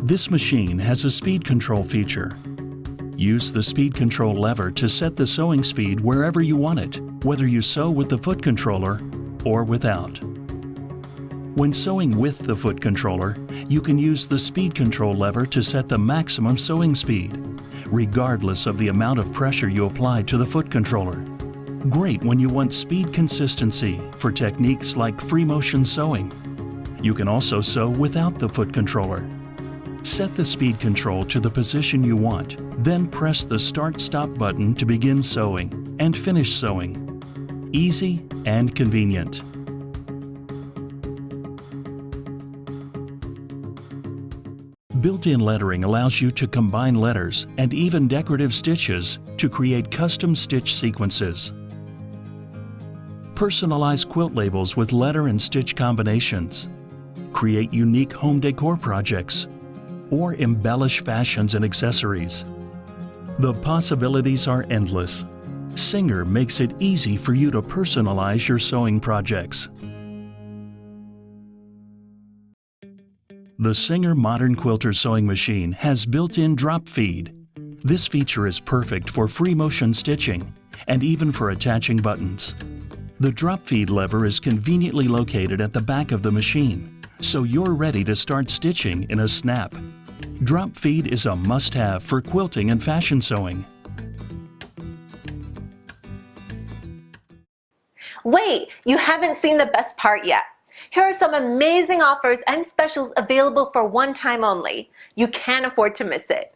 This machine has a speed control feature. Use the speed control lever to set the sewing speed wherever you want it, whether you sew with the foot controller or without. When sewing with the foot controller, you can use the speed control lever to set the maximum sewing speed, regardless of the amount of pressure you apply to the foot controller. Great when you want speed consistency for techniques like free motion sewing. You can also sew without the foot controller. Set the speed control to the position you want, then press the Start/Stop button to begin sewing and finish sewing. Easy and convenient. Built-in lettering allows you to combine letters and even decorative stitches to create custom stitch sequences. Personalize quilt labels with letter and stitch combinations. Create unique home decor projects, or embellish fashions and accessories. The possibilities are endless. Singer makes it easy for you to personalize your sewing projects. The SINGER Modern Quilter sewing machine has built-in drop feed. This feature is perfect for free motion stitching and even for attaching buttons. The drop feed lever is conveniently located at the back of the machine, so you're ready to start stitching in a snap. Drop feed is a must-have for quilting and fashion sewing. Wait, you haven't seen the best part yet. Here are some amazing offers and specials available for one time only. You can't afford to miss it.